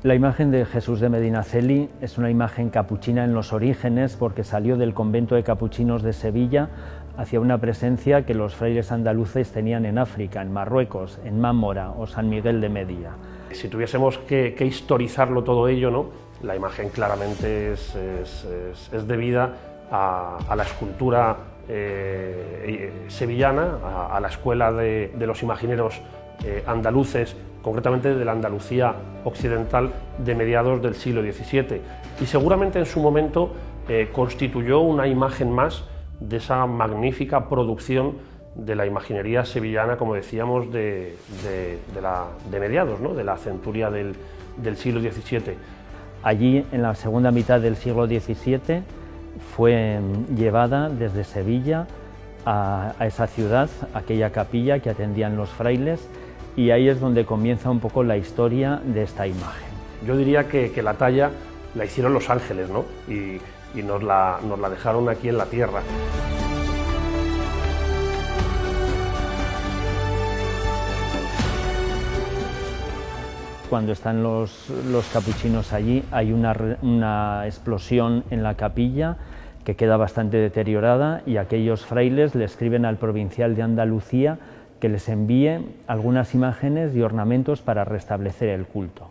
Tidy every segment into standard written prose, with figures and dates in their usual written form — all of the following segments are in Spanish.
La imagen de Jesús de Medinaceli es una imagen capuchina en los orígenes porque salió del convento de capuchinos de Sevilla hacia una presencia que los frailes andaluces tenían en África, en Marruecos, en Mámora o San Miguel de Media. Si tuviésemos que historizarlo todo ello, ¿no?, la imagen claramente es debida a la escultura sevillana, a la escuela de los imagineros andaluces, concretamente de la Andalucía occidental de mediados del siglo XVII, y seguramente en su momento constituyó una imagen más de esa magnífica producción de la imaginería sevillana, como decíamos, de mediados, ¿no?, de la centuria del siglo XVII. Allí, en la segunda mitad del siglo XVII, fue llevada desde Sevilla a esa ciudad, aquella capilla que atendían los frailes, y ahí es donde comienza un poco la historia de esta imagen. Yo diría que la talla la hicieron los ángeles, ¿no?, y nos la dejaron aquí en la tierra. Cuando están los capuchinos allí, hay una explosión en la capilla que queda bastante deteriorada, y aquellos frailes le escriben al provincial de Andalucía que les envíe algunas imágenes y ornamentos para restablecer el culto.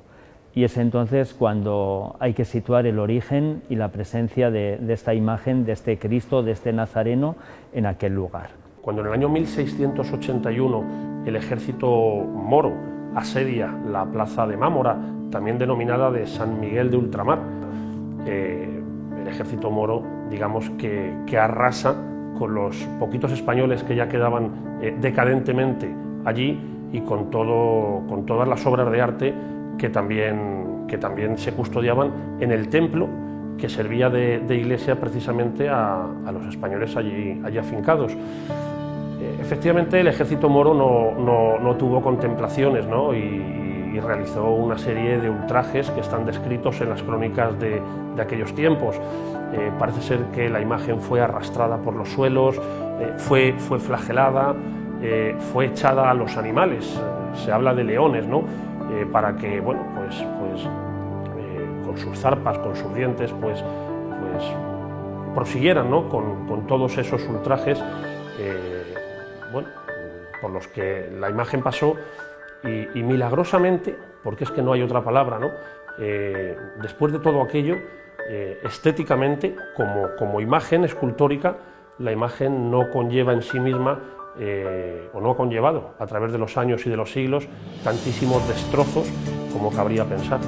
Y es entonces cuando hay que situar el origen y la presencia de esta imagen, de este Cristo, de este Nazareno, en aquel lugar. Cuando en el año 1681 el ejército moro asedia la plaza de Mámora, también denominada de San Miguel de Ultramar, el ejército moro, digamos que arrasa con los poquitos españoles que ya quedaban decadentemente allí, y con todas las obras de arte que también se custodiaban en el templo que servía de iglesia precisamente a los españoles allí afincados. Efectivamente, el ejército moro no tuvo contemplaciones, ¿no?, y realizó una serie de ultrajes que están descritos en las crónicas de aquellos tiempos. Parece ser que la imagen fue arrastrada por los suelos, fue flagelada, fue echada a los animales. Se habla de leones, ¿no?, para que, bueno, pues con sus zarpas, con sus dientes, pues prosiguieran, ¿no?, con todos esos ultrajes, bueno, por los que la imagen pasó, y milagrosamente, porque es que no hay otra palabra, ¿no?, después de todo aquello, estéticamente, como imagen escultórica, la imagen no conlleva en sí misma, o no ha conllevado a través de los años y de los siglos, tantísimos destrozos como cabría pensar.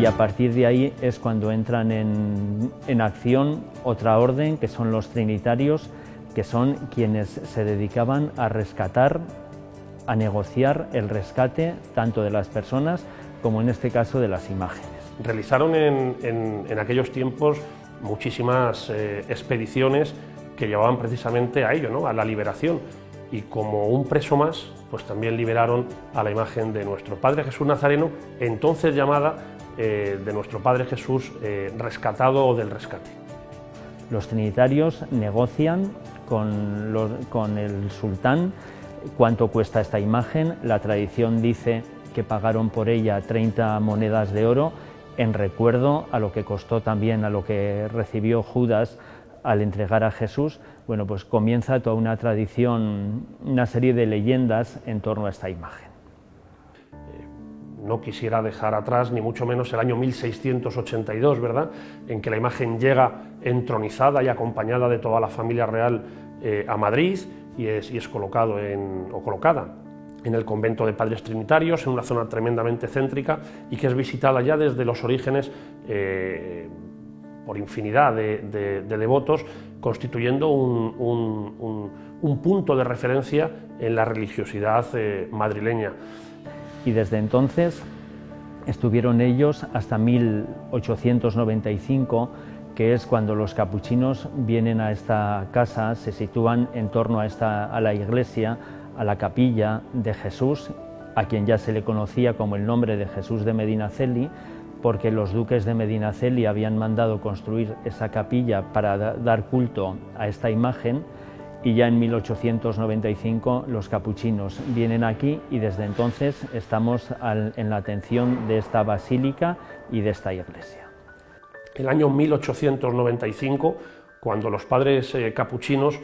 Y a partir de ahí es cuando entran en acción otra orden, que son los trinitarios, que son quienes se dedicaban a rescatar, a negociar el rescate tanto de las personas como en este caso de las imágenes. Realizaron en aquellos tiempos muchísimas expediciones que llevaban precisamente a ello, ¿no?, a la liberación, y como un preso más, pues también liberaron a la imagen de nuestro Padre Jesús Nazareno, entonces llamada de nuestro Padre Jesús rescatado o del rescate. Los trinitarios negocian con el sultán cuánto cuesta esta imagen. La tradición dice que pagaron por ella 30 monedas de oro, en recuerdo a lo que costó también, a lo que recibió Judas al entregar a Jesús. Bueno, pues comienza toda una tradición, una serie de leyendas en torno a esta imagen. No quisiera dejar atrás ni mucho menos el año 1682, ¿verdad?, en que la imagen llega entronizada y acompañada de toda la familia real a Madrid, y es colocada en el convento de Padres Trinitarios, en una zona tremendamente céntrica, y que es visitada ya desde los orígenes por infinidad de devotos, constituyendo un punto de referencia en la religiosidad madrileña. Y desde entonces estuvieron ellos hasta 1895, que es cuando los capuchinos vienen a esta casa, se sitúan en torno a la iglesia, a la capilla de Jesús, a quien ya se le conocía como el nombre de Jesús de Medinaceli, porque los duques de Medinaceli habían mandado construir esa capilla para dar culto a esta imagen, y ya en 1895 los capuchinos vienen aquí y desde entonces estamos en la atención de esta basílica y de esta iglesia. El año 1895, cuando los padres capuchinos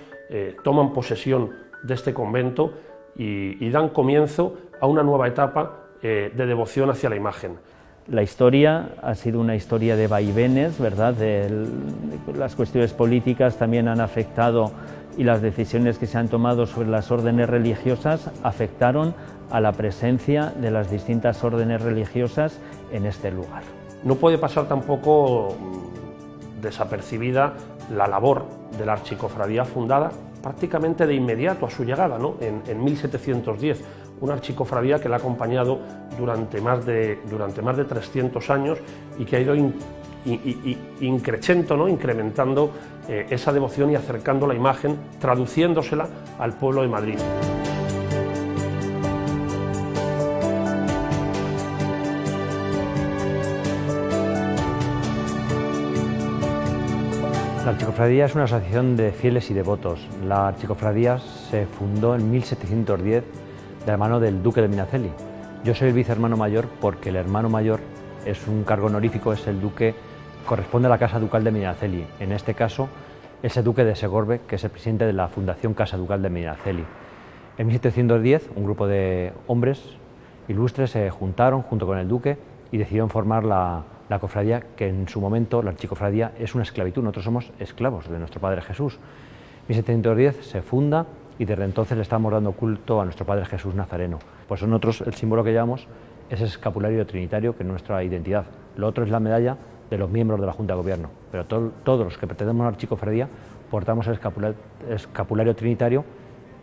toman posesión de este convento y dan comienzo a una nueva etapa de devoción hacia la imagen. La historia ha sido una historia de vaivenes, ¿verdad? Las cuestiones políticas también han afectado, y las decisiones que se han tomado sobre las órdenes religiosas afectaron a la presencia de las distintas órdenes religiosas en este lugar. No puede pasar tampoco desapercibida la labor de la archicofradía fundada prácticamente de inmediato a su llegada, ¿no? en 1710, una archicofradía que la ha acompañado durante más de 300 años y que ha ido increciendo, ¿no? Incrementando esa devoción y acercando la imagen, traduciéndosela al pueblo de Madrid. La Archicofradía es una asociación de fieles y devotos. La Archicofradía se fundó en 1710 de la mano del duque de Medinaceli. Yo soy el vicehermano mayor porque el hermano mayor es un cargo honorífico, es el duque, corresponde a la Casa Ducal de Medinaceli. En este caso es el duque de Segorbe, que es el presidente de la Fundación Casa Ducal de Medinaceli. En 1710 un grupo de hombres ilustres se juntaron junto con el duque y decidieron formar la cofradía, que en su momento la archicofradía es una esclavitud, nosotros somos esclavos de nuestro Padre Jesús. En 1710 se funda y desde entonces le estamos dando culto a nuestro Padre Jesús Nazareno. Pues nosotros el símbolo que llevamos es el escapulario trinitario, que es nuestra identidad. Lo otro es la medalla de los miembros de la Junta de Gobierno, pero todos los que pertenecemos a la archicofradía portamos el escapulario trinitario,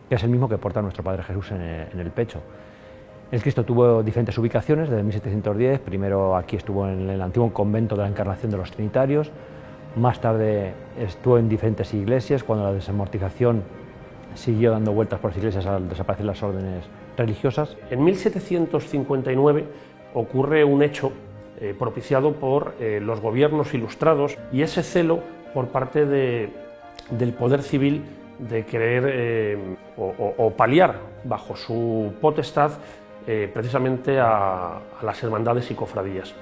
que es el mismo que porta nuestro Padre Jesús en el pecho. El Cristo tuvo diferentes ubicaciones desde 1710, primero aquí estuvo en el antiguo convento de la Encarnación de los Trinitarios, más tarde estuvo en diferentes iglesias, cuando la desamortización siguió dando vueltas por las iglesias al desaparecer las órdenes religiosas. En 1759 ocurre un hecho propiciado por los gobiernos ilustrados y ese celo por parte del poder civil de querer o paliar bajo su potestad precisamente a las hermandades y cofradías.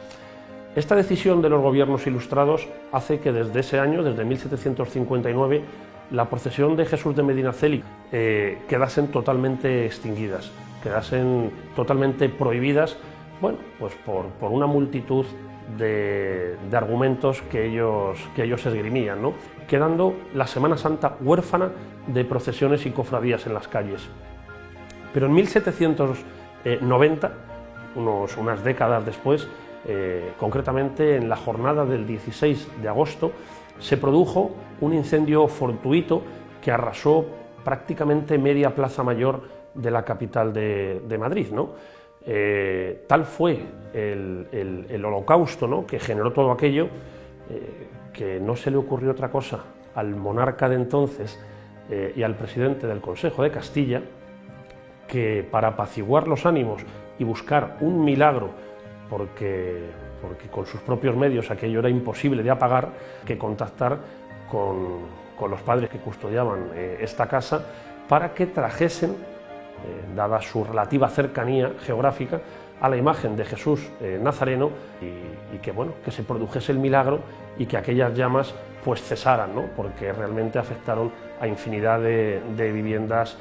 Esta decisión de los gobiernos ilustrados hace que desde ese año, desde 1759, la procesión de Jesús de Medinaceli quedasen totalmente extinguidas, quedasen totalmente prohibidas, bueno, pues por una multitud de argumentos que ellos esgrimían, ¿no? Quedando la Semana Santa huérfana de procesiones y cofradías en las calles. Pero en 1790, unas décadas después, concretamente en la jornada del 16 de agosto, se produjo un incendio fortuito que arrasó prácticamente media plaza mayor de la capital de Madrid, ¿no? Tal fue el holocausto, ¿no?, que generó todo aquello, que no se le ocurrió otra cosa al monarca de entonces y al presidente del Consejo de Castilla que, para apaciguar los ánimos y buscar un milagro, porque con sus propios medios aquello era imposible de apagar, que contactar con los padres que custodiaban esta casa para que trajesen, dada su relativa cercanía geográfica, a la imagen de Jesús Nazareno y que, bueno, que se produjese el milagro y que aquellas llamas pues cesaran, ¿no?, porque realmente afectaron a infinidad de viviendas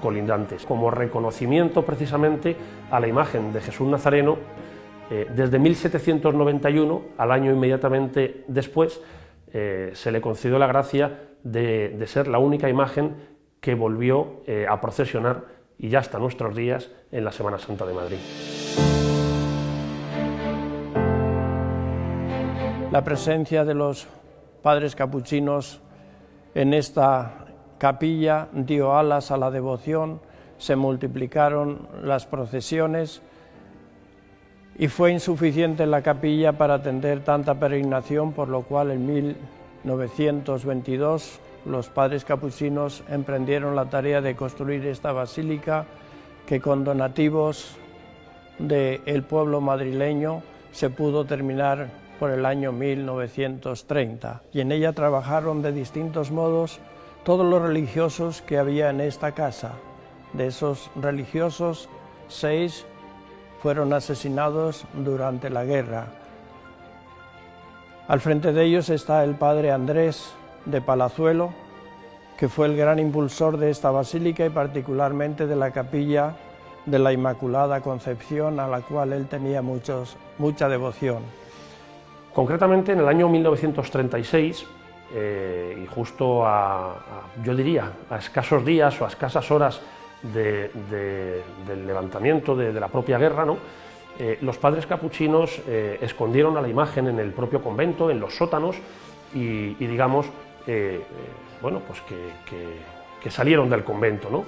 colindantes. Como reconocimiento precisamente a la imagen de Jesús Nazareno, desde 1791, al año inmediatamente después, se le concedió la gracia de ser la única imagen que volvió a procesionar, y ya hasta nuestros días, en la Semana Santa de Madrid. La presencia de los padres capuchinos en esta capilla dio alas a la devoción, se multiplicaron las procesiones y fue insuficiente la capilla para atender tanta peregrinación, por lo cual en 1922 los padres capuchinos emprendieron la tarea de construir esta basílica que con donativos del pueblo madrileño se pudo terminar por el año 1930. Y en ella trabajaron de distintos modos todos los religiosos que había en esta casa. De esos religiosos, 6 fueron asesinados durante la guerra. Al frente de ellos está el padre Andrés de Palazuelo, que fue el gran impulsor de esta basílica y particularmente de la capilla de la Inmaculada Concepción, a la cual él tenía mucha devoción. Concretamente en el año 1936, y justo yo diría, a escasos días o a escasas horas del levantamiento de la propia guerra, ¿no? Los padres capuchinos escondieron a la imagen en el propio convento, en los sótanos, y digamos, bueno, pues que salieron del convento, ¿no?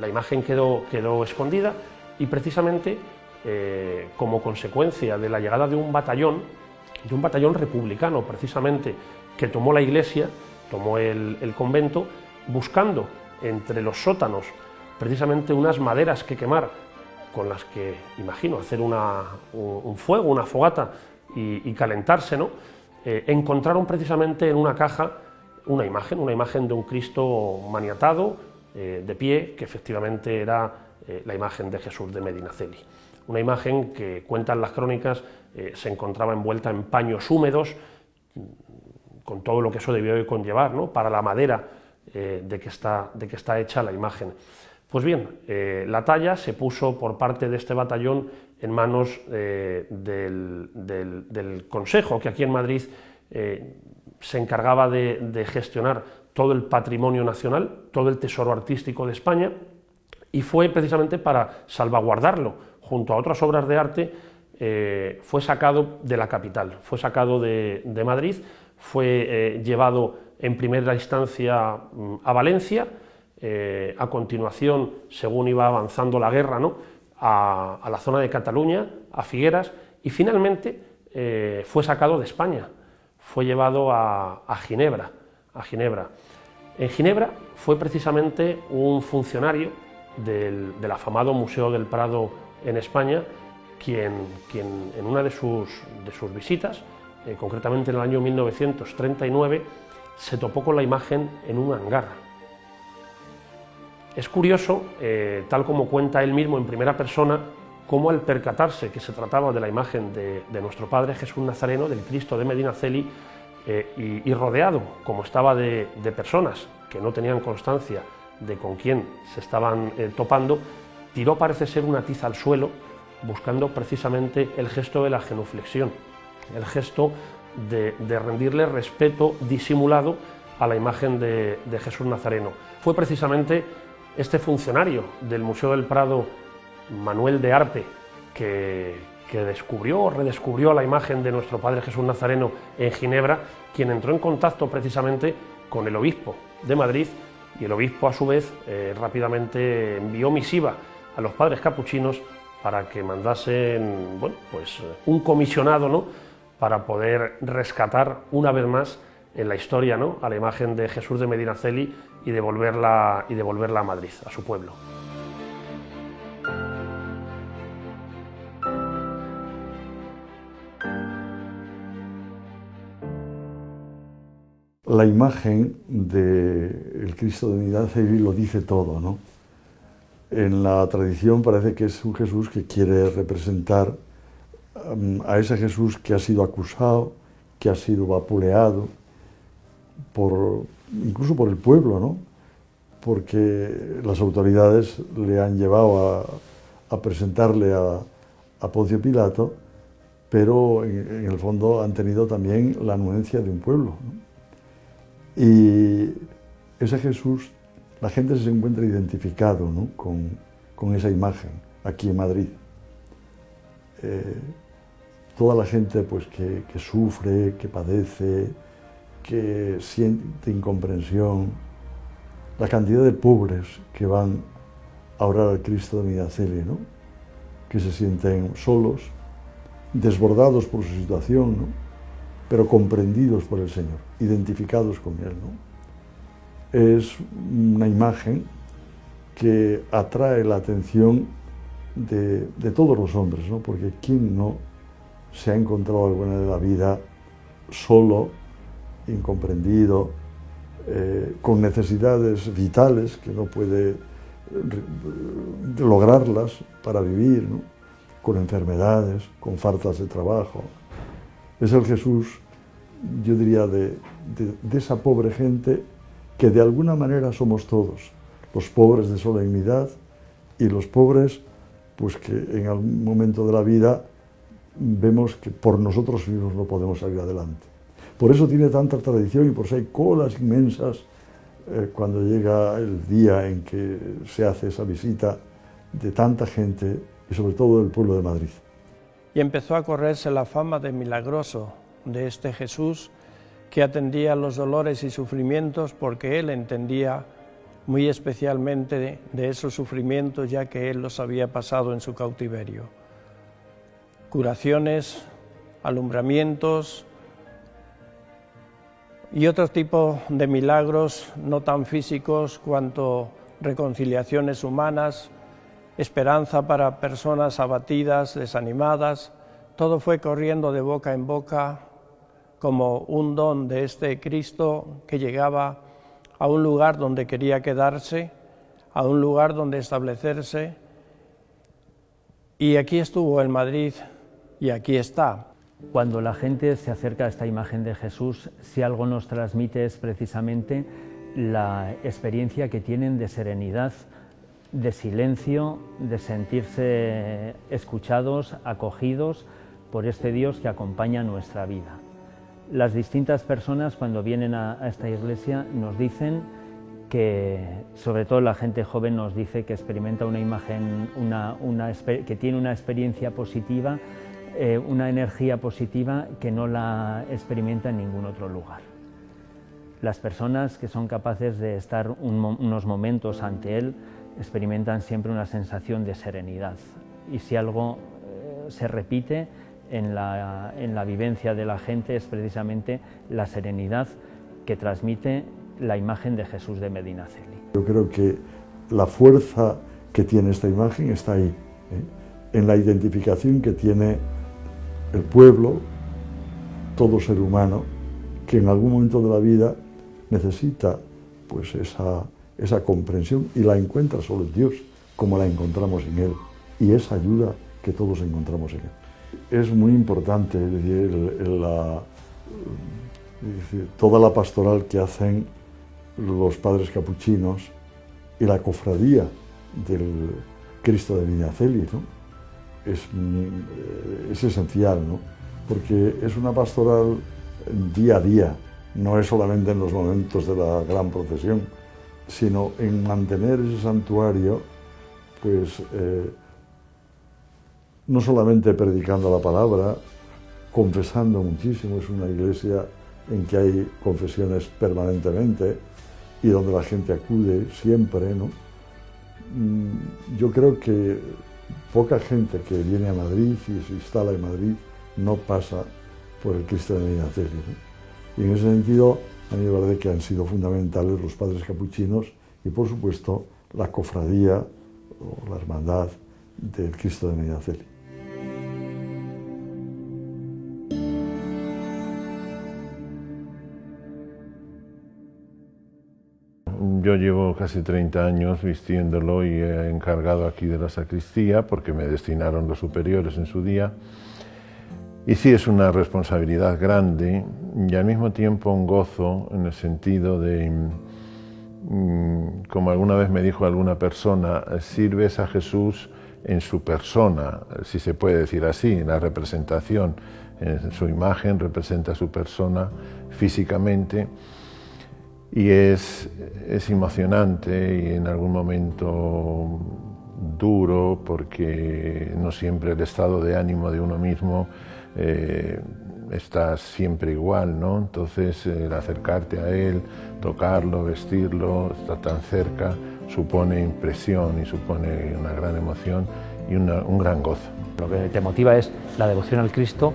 La imagen quedó escondida y precisamente como consecuencia de la llegada de un batallón republicano precisamente, que tomó la iglesia, tomó el convento, buscando entre los sótanos precisamente unas maderas que quemar, con las que, imagino, hacer un fuego, una fogata y calentarse, ¿no? Encontraron precisamente en una caja una imagen de un Cristo maniatado, de pie, que efectivamente era la imagen de Jesús de Medinaceli. Una imagen que, cuentan las crónicas, se encontraba envuelta en paños húmedos, con todo lo que eso debió de conllevar, ¿no? Para la madera de que está hecha la imagen. Pues bien, la talla se puso por parte de este batallón en manos del Consejo, que aquí en Madrid se encargaba de gestionar todo el patrimonio nacional, todo el tesoro artístico de España, y fue precisamente para salvaguardarlo junto a otras obras de arte. Fue sacado de la capital, fue sacado de Madrid, fue llevado en primera instancia a Valencia, a continuación, según iba avanzando la guerra, ¿no? a la zona de Cataluña, a Figueras, y finalmente fue sacado de España, fue llevado a Ginebra. En Ginebra fue precisamente un funcionario del afamado Museo del Prado en España quien en una de sus visitas, concretamente en el año 1939, se topó con la imagen en un hangar. Es curioso, tal como cuenta él mismo en primera persona, cómo al percatarse que se trataba de la imagen de nuestro Padre Jesús Nazareno, del Cristo de Medinaceli, y rodeado, como estaba, de personas que no tenían constancia de con quién se estaban topando, tiró, parece ser, una tiza al suelo, buscando precisamente el gesto de la genuflexión, el gesto de rendirle respeto disimulado a la imagen de Jesús Nazareno. Fue precisamente este funcionario del Museo del Prado, Manuel de Arpe, que descubrió o redescubrió la imagen de nuestro Padre Jesús Nazareno en Ginebra, quien entró en contacto precisamente con el obispo de Madrid, y el obispo, a su vez, rápidamente envió misiva a los padres capuchinos para que mandasen, bueno, pues, un comisionado, ¿no?, para poder rescatar una vez más en la historia, ¿no?, a la imagen de Jesús de Medinaceli y devolverla a Madrid, a su pueblo. La imagen del Cristo de Medinaceli lo dice todo, ¿no? En la tradición parece que es un Jesús que quiere representar a ese Jesús que ha sido acusado, que ha sido vapuleado, incluso por el pueblo, ¿no? Porque las autoridades le han llevado a presentarle a Poncio Pilato, pero en el fondo han tenido también la anuencia de un pueblo, ¿no? Y ese Jesús, la gente se encuentra identificado, ¿no?, con esa imagen aquí en Madrid. toda la gente pues, que sufre, que padece, que siente incomprensión, la cantidad de pobres que van a orar al Cristo de Medinaceli, ¿no? Que se sienten solos, desbordados por su situación, ¿no? Pero comprendidos por el Señor, identificados con Él, ¿no? Es una imagen que atrae la atención de todos los hombres, ¿no? Porque ¿quién no se ha encontrado alguna de la vida solo, incomprendido, con necesidades vitales que no puede lograrlas para vivir, ¿no? Con enfermedades, con faltas de trabajo? Es el Jesús, yo diría, de esa pobre gente que de alguna manera somos todos, los pobres de solemnidad y los pobres pues que en algún momento de la vida vemos que por nosotros mismos no podemos salir adelante. Por eso tiene tanta tradición y por eso hay colas inmensas cuando llega el día en que se hace esa visita de tanta gente y sobre todo del pueblo de Madrid. Y empezó a correrse la fama de milagroso de este Jesús que atendía los dolores y sufrimientos porque Él entendía muy especialmente de esos sufrimientos ya que Él los había pasado en su cautiverio. Curaciones, alumbramientos y otro tipo de milagros no tan físicos cuanto reconciliaciones humanas, esperanza para personas abatidas, desanimadas. Todo fue corriendo de boca en boca como un don de este Cristo que llegaba a un lugar donde quería quedarse, a un lugar donde establecerse. Y aquí estuvo en Madrid y aquí está. Cuando la gente se acerca a esta imagen de Jesús, si algo nos transmite es precisamente la experiencia que tienen de serenidad, de silencio, de sentirse escuchados, acogidos por este Dios que acompaña nuestra vida. Las distintas personas cuando vienen a esta iglesia nos dicen que, sobre todo la gente joven nos dice que experimenta una imagen, que tiene una experiencia positiva, una energía positiva que no la experimenta en ningún otro lugar. Las personas que son capaces de estar unos momentos ante Él experimentan siempre una sensación de serenidad, y si algo se repite en la vivencia de la gente es precisamente la serenidad que transmite la imagen de Jesús de Medinaceli. Yo creo que la fuerza que tiene esta imagen está ahí, en la identificación que tiene el pueblo, todo ser humano, que en algún momento de la vida necesita pues esa comprensión y la encuentra solo en Dios, como la encontramos en Él, y esa ayuda que todos encontramos en Él. Es muy importante, es decir, toda la pastoral que hacen los padres capuchinos y la cofradía del Cristo de Medinaceli, ¿no? Es esencial, ¿no? Porque es una pastoral día a día, no es solamente en los momentos de la gran procesión, sino en mantener ese santuario, pues no solamente predicando la palabra, confesando muchísimo. Es una iglesia en que hay confesiones permanentemente y donde la gente acude siempre, ¿no? Yo creo que poca gente que viene a Madrid y se instala en Madrid no pasa por el Cristo de Medinaceli, ¿no? Y en ese sentido, a mí me parece que han sido fundamentales los padres capuchinos y, por supuesto, la cofradía o la hermandad del Cristo de Medinaceli. Yo llevo casi 30 años vistiéndolo y he encargado aquí de la sacristía porque me destinaron los superiores en su día. Y sí, es una responsabilidad grande y al mismo tiempo un gozo en el sentido de, como alguna vez me dijo alguna persona, sirves a Jesús en su persona, si se puede decir así, en la representación, en su imagen representa su persona físicamente. Y es emocionante y en algún momento duro porque no siempre el estado de ánimo de uno mismo estás siempre igual, ¿no? Entonces el acercarte a Él, tocarlo, vestirlo, estar tan cerca, supone impresión y supone una gran emoción y un gran gozo. Lo que te motiva es la devoción al Cristo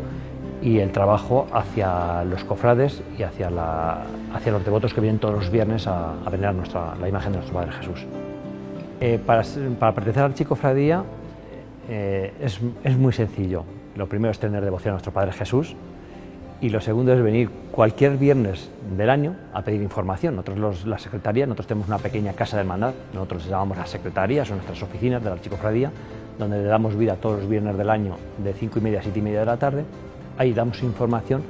y el trabajo hacia los cofrades y hacia los devotos que vienen todos los viernes a venerar la imagen de nuestro Padre Jesús. Para pertenecer a la Archicofradía es muy sencillo. Lo primero es tener devoción a nuestro Padre Jesús y lo segundo es venir cualquier viernes del año a pedir información. La secretaría, nosotros tenemos una pequeña casa de hermandad, nosotros les llamamos las secretarías, son nuestras oficinas de la Archicofradía, donde le damos vida todos los viernes del año de 5:30 a 7:30 de la tarde. Ahí damos información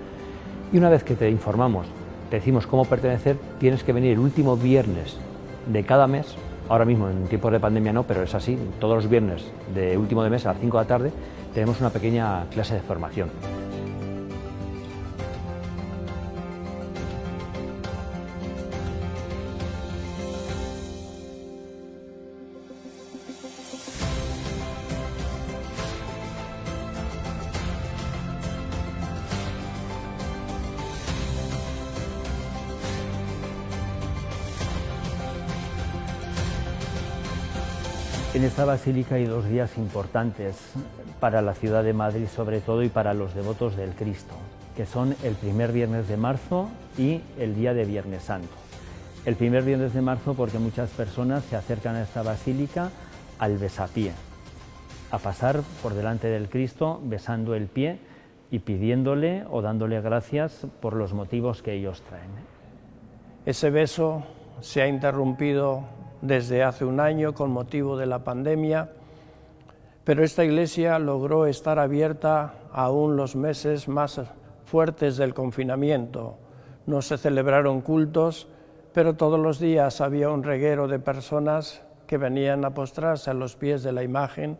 y una vez que te informamos, te decimos cómo pertenecer, tienes que venir el último viernes de cada mes. Ahora mismo en tiempos de pandemia no, pero es así, todos los viernes de último de mes a las 5 de la tarde tenemos una pequeña clase de formación. En esta basílica hay 2 días importantes para la ciudad de Madrid, sobre todo, y para los devotos del Cristo, que son el primer viernes de marzo y el día de Viernes Santo. El primer viernes de marzo porque muchas personas se acercan a esta basílica al besapié, a pasar por delante del Cristo besando el pie y pidiéndole o dándole gracias por los motivos que ellos traen. Ese beso se ha interrumpido desde hace un año con motivo de la pandemia, pero esta iglesia logró estar abierta aún los meses más fuertes del confinamiento. No se celebraron cultos, pero todos los días había un reguero de personas que venían a postrarse a los pies de la imagen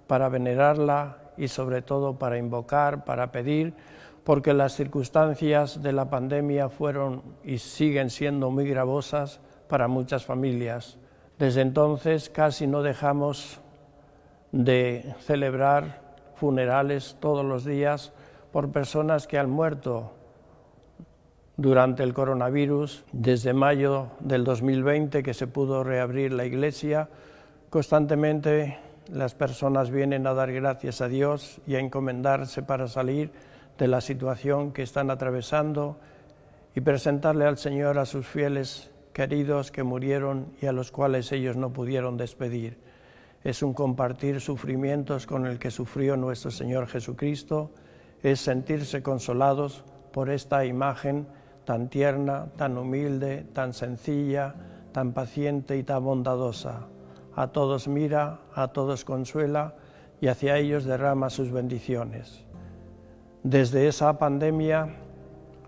para venerarla y sobre todo para invocar, para pedir, porque las circunstancias de la pandemia fueron y siguen siendo muy gravosas para muchas familias. Desde entonces casi no dejamos de celebrar funerales todos los días por personas que han muerto durante el coronavirus. Desde mayo del 2020 que se pudo reabrir la iglesia, constantemente las personas vienen a dar gracias a Dios y a encomendarse para salir de la situación que están atravesando y presentarle al Señor a sus fieles queridos que murieron y a los cuales ellos no pudieron despedir. Es un compartir sufrimientos con el que sufrió nuestro Señor Jesucristo, es sentirse consolados por esta imagen tan tierna, tan humilde, tan sencilla, tan paciente y tan bondadosa. A todos mira, a todos consuela y hacia ellos derrama sus bendiciones. Desde esa pandemia,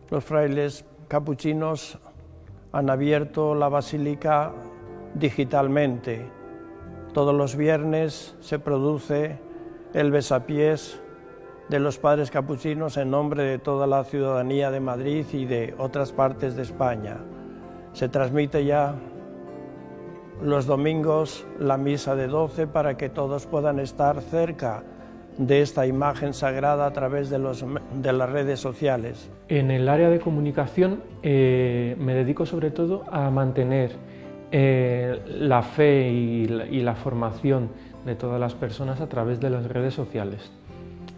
los frailes capuchinos han abierto la basílica digitalmente. Todos los viernes se produce el besapiés de los padres capuchinos en nombre de toda la ciudadanía de Madrid y de otras partes de España. Se transmite ya los domingos la misa de 12 para que todos puedan estar cerca de esta imagen sagrada a través de las redes sociales. En el área de comunicación me dedico sobre todo a mantener la fe y la formación de todas las personas a través de las redes sociales.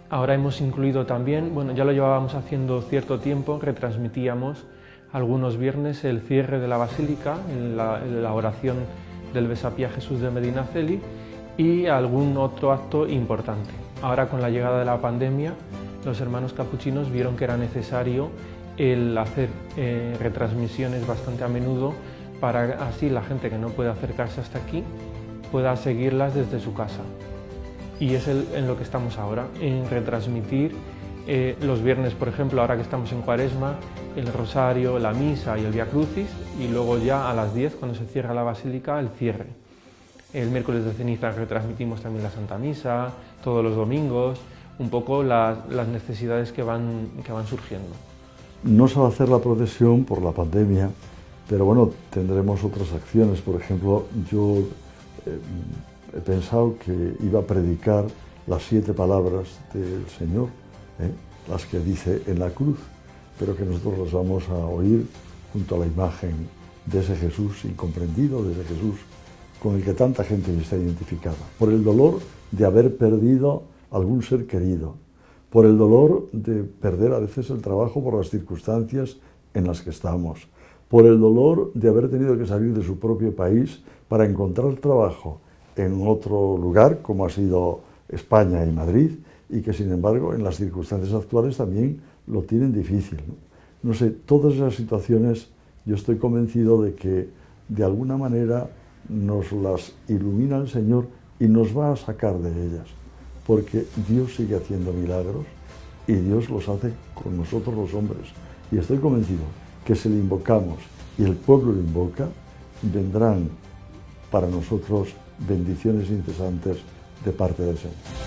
Ahora hemos incluido también, bueno, ya lo llevábamos haciendo cierto tiempo, retransmitíamos algunos viernes el cierre de la basílica, la oración del besapié a Jesús de Medinaceli y algún otro acto importante. Ahora, con la llegada de la pandemia, los hermanos capuchinos vieron que era necesario el hacer retransmisiones bastante a menudo para así la gente que no puede acercarse hasta aquí pueda seguirlas desde su casa. Y es en lo que estamos ahora, en retransmitir los viernes, por ejemplo, ahora que estamos en Cuaresma, el rosario, la misa y el Vía Crucis, y luego ya a las 10, cuando se cierra la basílica, el cierre. El miércoles de ceniza retransmitimos también la Santa Misa, todos los domingos, un poco las necesidades que van surgiendo. No se va a hacer la procesión por la pandemia, pero bueno, tendremos otras acciones. Por ejemplo, yo he pensado que iba a predicar las 7 palabras del Señor, las que dice en la cruz, pero que nosotros las vamos a oír junto a la imagen de ese Jesús incomprendido, de ese Jesús con el que tanta gente está identificada, por el dolor de haber perdido algún ser querido, por el dolor de perder a veces el trabajo por las circunstancias en las que estamos, por el dolor de haber tenido que salir de su propio país para encontrar trabajo en otro lugar, como ha sido España y Madrid, y que sin embargo en las circunstancias actuales también lo tienen difícil. No sé, todas esas situaciones yo estoy convencido de que de alguna manera nos las ilumina el Señor y nos va a sacar de ellas, porque Dios sigue haciendo milagros y Dios los hace con nosotros los hombres. Y estoy convencido que si le invocamos y el pueblo lo invoca, vendrán para nosotros bendiciones incesantes de parte del Señor.